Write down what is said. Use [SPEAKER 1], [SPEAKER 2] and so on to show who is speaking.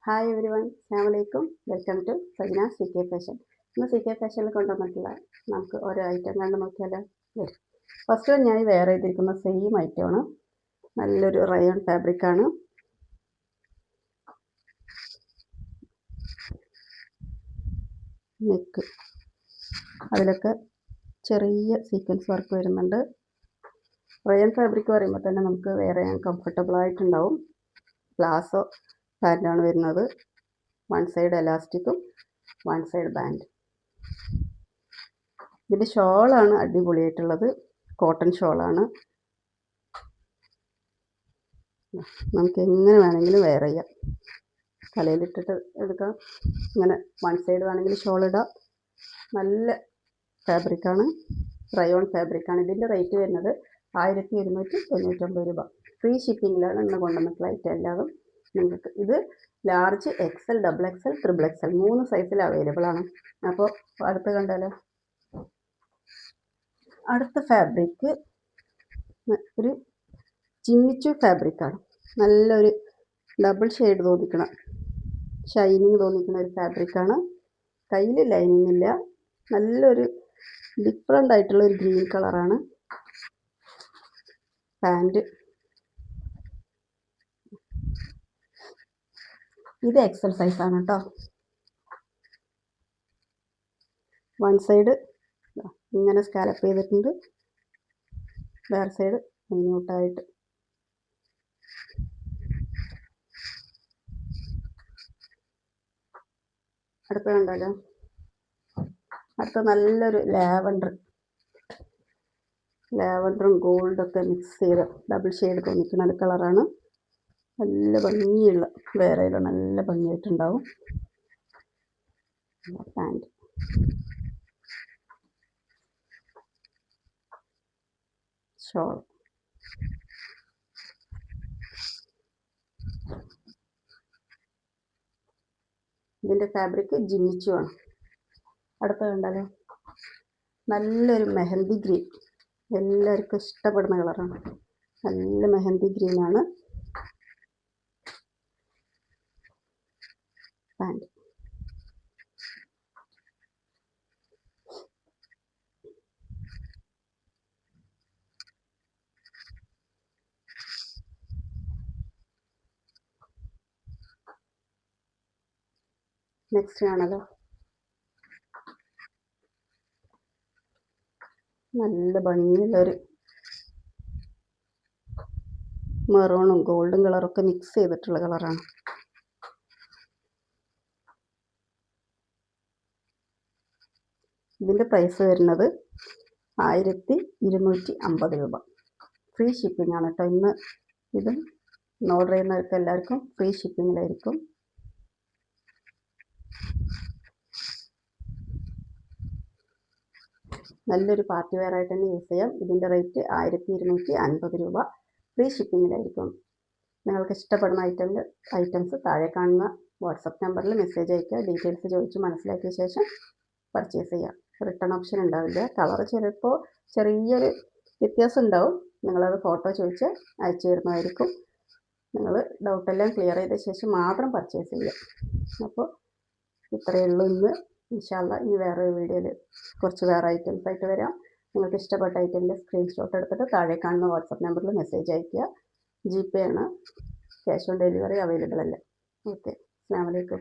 [SPEAKER 1] Hi every one, അസ്സലാമു അലൈക്കും. Welcome to Sajana CK fashion. ഇന്ന് CK ഫാഷനിൽ കൊണ്ടുവന്നിട്ടുള്ള നമുക്ക് ഓരോ ഐറ്റം കണ്ട് നോക്കിയാലോ. വരും. ഫസ്റ്റ് ഞാൻ വെയർ ചെയ്തിരിക്കുന്ന സെയിം ഐറ്റമാണ്. നല്ലൊരു റയോൺ ഫാബ്രിക്കാണ്. നെക്ക് അതിലൊക്കെ ചെറിയ സീക്വൻസ് വർക്ക് വരുന്നുണ്ട്. റയോൺ ഫാബ്രിക് പറയുമ്പോൾ തന്നെ നമുക്ക് വേറെ കംഫർട്ടബിളായിട്ടുണ്ടാവും. പ്ലാസോ പാൻറ്റാണ് വരുന്നത്. വൺ സൈഡ് എലാസ്റ്റിക്കും വൺ സൈഡ് ബാൻഡ്. ഇതിൻ്റെ ഷോളാണ് അടിപൊളിയായിട്ടുള്ളത്. കോട്ടൺ ഷോളാണ്. നമുക്ക് എങ്ങനെ വേണമെങ്കിലും വെയർ ചെയ്യാം. തലയിലിട്ടിട്ട് എടുക്കാം. ഇങ്ങനെ വൺ സൈഡ് വേണമെങ്കിൽ ഷോൾ ഇടാം. നല്ല ഫാബ്രിക്കാണ്, റയോൺ ഫാബ്രിക്കാണ്. ഇതിൻ്റെ റേറ്റ് വരുന്നത് 1299 രൂപ. ഫ്രീ ഷിപ്പിങ്ങിലാണ് ഇന്ന് കൊണ്ടുവന്നിട്ടുള്ള ഐറ്റം എല്ലാതും. നിങ്ങൾക്ക് ഇത് ലാർജ്, XL, XXL, XXL 3 സൈസിൽ അവൈലബിൾ ആണ്. അപ്പോൾ അടുത്ത് കണ്ടാലോ. അടുത്ത ഫാബ്രിക്ക് ഒരു ജിമ്മിച്ചു ഫാബ്രിക്കാണ്. നല്ലൊരു ഡബിൾ ഷെയ്ഡ് തോന്നിക്കണം, ഷൈനിങ് തോന്നിക്കുന്ന ഒരു ഫാബ്രിക്കാണ്. കയ്യിൽ ലൈനിങ് ഇല്ല. നല്ലൊരു ഡിഫറെൻ്റ് ആയിട്ടുള്ള ഒരു ഗ്രീൻ കളറാണ്. പാൻറ് ഇത് XL സൈസാണ് കേട്ടോ. വൺ സൈഡ് ഇങ്ങനെ സ്കാലപ്പ് ചെയ്തിട്ടുണ്ട്, വേറെ സൈഡ് മൈന്യൂട്ടായിട്ട്. അടുത്ത കണ്ടാലോ. അടുത്ത നല്ലൊരു ലാവൻഡറും ഗോൾഡൊക്കെ മിക്സ് ചെയ്ത് ഡബിൾ ഷെയ്ഡ് തോന്നിക്കുന്ന ഒരു കളറാണ്. നല്ല ഭംഗിയുള്ള വേറെയില്ല, നല്ല ഭംഗിയായിട്ടുണ്ടാവും. പാൻറ് ഷോൾ ഇതിൻ്റെ ഫാബ്രിക് ജിമ്മിച്ചു ആണ്. അടുത്ത കണ്ടാലോ. നല്ലൊരു മെഹന്തി ഗ്രീൻ, എല്ലാവർക്കും ഇഷ്ടപ്പെടുന്ന കളറാണ്. നല്ല മെഹന്തി ഗ്രീനാണ് പാൻറ്. നെക്സ്റ്റ് ആണല്ലോ. നല്ല ഭംഗിയുള്ളൊരു മെറൂണും ഗോൾഡൻ കളറൊക്കെ മിക്സ് ചെയ്തിട്ടുള്ള കളറാണ്. ഇതിൻ്റെ പ്രൈസ് വരുന്നത് 1250 രൂപ. ഫ്രീ ഷിപ്പിംഗ് ആണ് കേട്ടോ. ഇന്ന് ഇത് ഓർഡർ ചെയ്യുന്നവർക്ക് എല്ലാവർക്കും ഫ്രീ ഷിപ്പിങ്ങിലായിരിക്കും. നല്ലൊരു പാർട്ടി വെയർ ആയിട്ട് തന്നെ യൂസ് ചെയ്യാം. ഇതിൻ്റെ റേറ്റ് 1250 രൂപ. ഫ്രീ ഷിപ്പിങ്ങിലായിരിക്കും. നിങ്ങൾക്ക് ഇഷ്ടപ്പെടുന്ന ഐറ്റംസ് താഴെ കാണുന്ന വാട്സപ്പ് നമ്പറിൽ മെസ്സേജ് അയയ്ക്കുക. ഡീറ്റെയിൽസ് ചോദിച്ച് മനസ്സിലാക്കിയ ശേഷം പർച്ചേസ് ചെയ്യാം. റിട്ടേൺ ഓപ്ഷൻ ഉണ്ടാവില്ല. കളർ ചിലപ്പോൾ ചെറിയൊരു വ്യത്യാസം ഉണ്ടാവും. നിങ്ങളത് ഫോട്ടോ ചോദിച്ച് അയച്ചു തരുന്നതായിരിക്കും. നിങ്ങൾ ഡൗട്ടെല്ലാം ക്ലിയർ ചെയ്ത ശേഷം മാത്രം പർച്ചേസ് ചെയ്യുക. അപ്പോൾ ഇത്രയേ ഉള്ളൂ ഇന്ന്. ഇൻഷാ അല്ലാഹ് ഇനി വേറൊരു വീഡിയോയിൽ കുറച്ച് വേറെ ഐറ്റംസ് ആയിട്ട് വരാം. നിങ്ങൾക്ക് ഇഷ്ടപ്പെട്ട ഐറ്റമിൻ്റെ സ്ക്രീൻഷോട്ട് എടുത്തിട്ട് താഴെ കാണുന്ന വാട്സപ്പ് നമ്പറിൽ മെസ്സേജ് അയയ്ക്കുക. GPay ആണ്, ക്യാഷ് ഓൺ ഡെലിവറി അവൈലബിൾ അല്ല. ഓക്കെ, അസ്സലാമു അലൈക്കും.